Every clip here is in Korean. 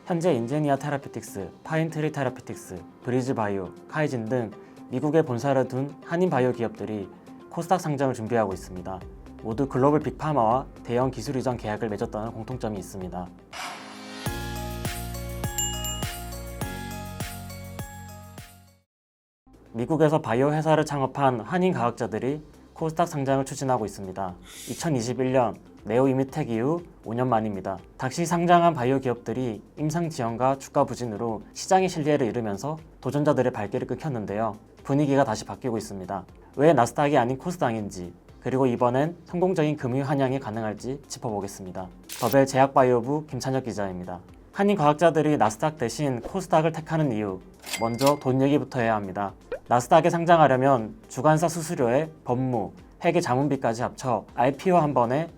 현재 인제니아 테라피틱스, 파인트리 테라피틱스, 브리즈바이오, 카이진 등 미국에 본사를 둔 한인바이오 기업들이 코스닥 상장을 준비하고 있습니다. 모두 글로벌 빅파마와 대형 기술 이전 계약을 맺었다는 공통점이 있습니다. 미국에서 바이오 회사를 창업한 한인 과학자들이 코스닥 상장을 추진하고 있습니다. 2021년 네오 이미텍 이후 5년 만입니다. 당시 상장한 바이오 기업들이 임상 지원과 주가 부진으로 시장의 신뢰를 잃으면서 도전자들의 발길을 끊겼는데요. 분위기가 다시 바뀌고 있습니다. 왜 나스닥이 아닌 코스닥인지, 그리고 이번엔 성공적인 금융 환영이 가능할지 짚어보겠습니다. 더벨 제약바이오부 김찬혁 기자입니다. 한인 과학자들이 나스닥 대신 코스닥을 택하는 이유, 먼저 돈 얘기부터 해야 합니다. 나스닥에 상장하려면 주관사 수수료에 법무, 회계 자문비까지 합쳐 IPO 한 번에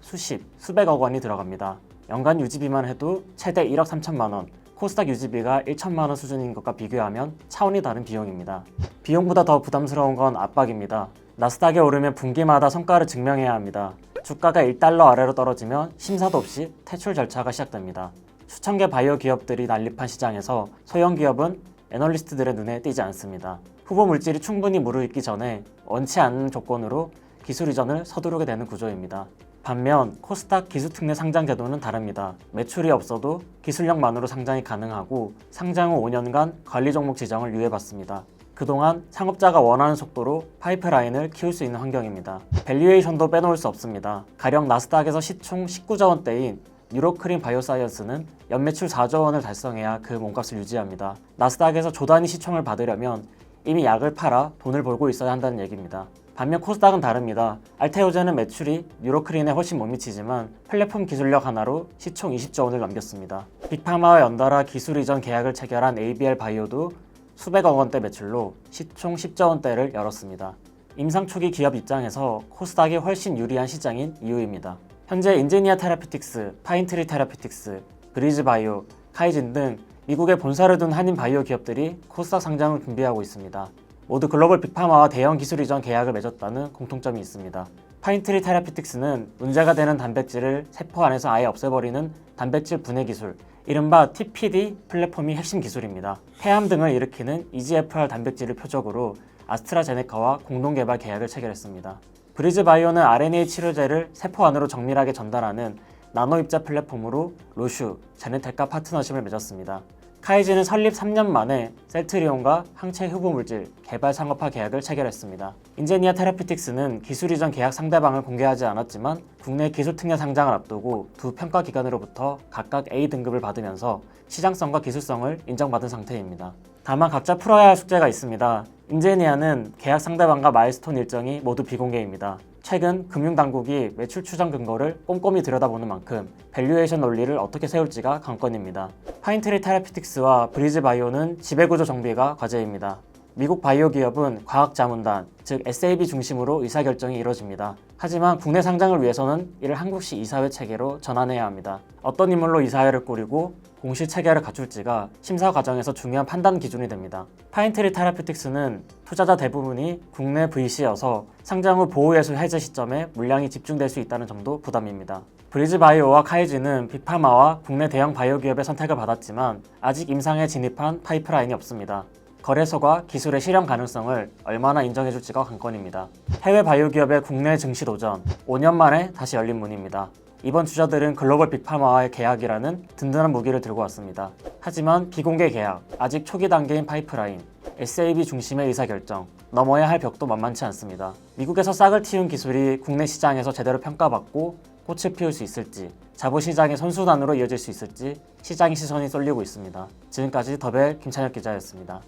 수백억 원이 들어갑니다. 연간 유지비만 해도 최대 1억 3천만 원, 코스닥 유지비가 1천만 원 수준인 것과 비교하면 차원이 다른 비용입니다. 비용보다 더 부담스러운 건 압박입니다. 나스닥에 오르면 분기마다 성과를 증명해야 합니다. 주가가 1달러 아래로 떨어지면 심사도 없이 퇴출 절차가 시작됩니다. 수천 개 바이오 기업들이 난립한 시장에서 소형 기업은 애널리스트들의 눈에 띄지 않습니다. 후보 물질이 충분히 무르익기 전에 원치 않는 조건으로 기술 이전을 서두르게 되는 구조입니다. 반면 코스닥 기술특례 상장 제도는 다릅니다. 매출이 없어도 기술력만으로 상장이 가능하고 상장 후 5년간 관리 종목 지정을 유예받습니다. 그동안 창업자가 원하는 속도로 파이프라인을 키울 수 있는 환경입니다. 밸류에이션도 빼놓을 수 없습니다. 가령 나스닥에서 시총 19조 원대인 뉴로크린 바이오사이언스는 연매출 4조 원을 달성해야 그 몸값을 유지합니다. 나스닥에서 조 단위 시총을 받으려면 이미 약을 팔아 돈을 벌고 있어야 한다는 얘기입니다. 반면 코스닥은 다릅니다. 알테오젠은 매출이 뉴로크린에 훨씬 못 미치지만 플랫폼 기술력 하나로 시총 20조 원을 넘겼습니다. 빅파마와 연달아 기술 이전 계약을 체결한 ABL 바이오도 수백억 원대 매출로 시총 10조 원대를 열었습니다. 임상 초기 기업 입장에서 코스닥이 훨씬 유리한 시장인 이유입니다. 현재 인제니아 테라피틱스, 파인트리 테라피틱스, 브리즈바이오, 카이진 등 미국에 본사를 둔 한인 바이오 기업들이 코스닥 상장을 준비하고 있습니다. 모두 글로벌 빅파마와 대형 기술 이전 계약을 맺었다는 공통점이 있습니다. 파인트리 테라피틱스는 문제가 되는 단백질을 세포 안에서 아예 없애버리는 단백질 분해 기술, 이른바 TPD 플랫폼이 핵심 기술입니다. 폐암 등을 일으키는 EGFR 단백질을 표적으로 아스트라제네카와 공동 개발 계약을 체결했습니다. 브리즈바이오는 RNA 치료제를 세포 안으로 정밀하게 전달하는 나노 입자 플랫폼으로 로슈, 제네텍과 파트너십을 맺었습니다. 카이진은 설립 3년 만에 셀트리온과 항체 흡우 물질 개발 상업화 계약을 체결했습니다. 인제니아 테라피틱스는 기술 이전 계약 상대방을 공개하지 않았지만 국내 기술 특례 상장을 앞두고 두 평가 기관으로부터 각각 A 등급을 받으면서 시장성과 기술성을 인정받은 상태입니다. 다만 각자 풀어야 할 숙제가 있습니다. 인제니아는 계약 상대방과 마일스톤 일정이 모두 비공개입니다. 최근 금융당국이 매출 추정 근거를 꼼꼼히 들여다보는 만큼 밸류에이션 논리를 어떻게 세울지가 관건입니다. 파인트리 테라피틱스와 브리즈바이오는 지배구조 정비가 과제입니다. 미국 바이오 기업은 과학자문단, 즉 SAB 중심으로 의사결정이 이뤄집니다. 하지만 국내 상장을 위해서는 이를 한국식 이사회 체계로 전환해야 합니다. 어떤 인물로 이사회를 꾸리고 공실 체계를 갖출지가 심사 과정에서 중요한 판단 기준이 됩니다. 파인트리 테라피틱스는 투자자 대부분이 국내 VC여서 상장 후 보호예술 해제 시점에 물량이 집중될 수 있다는 점도 부담입니다. 브리즈바이오와 카이진은 빅파마와 국내 대형 바이오 기업의 선택을 받았지만 아직 임상에 진입한 파이프라인이 없습니다. 거래소가 기술의 실현 가능성을 얼마나 인정해줄지가 관건입니다. 해외 바이오 기업의 국내 증시 도전, 5년 만에 다시 열린 문입니다. 이번 주자들은 글로벌 빅파마와의 계약이라는 든든한 무기를 들고 왔습니다. 하지만 비공개 계약, 아직 초기 단계인 파이프라인, SAB 중심의 의사결정, 넘어야 할 벽도 만만치 않습니다. 미국에서 싹을 틔운 기술이 국내 시장에서 제대로 평가받고 꽃을 피울 수 있을지, 자부시장의 선순환으로 이어질 수 있을지 시장의 시선이 쏠리고 있습니다. 지금까지 더벨 김찬혁 기자였습니다.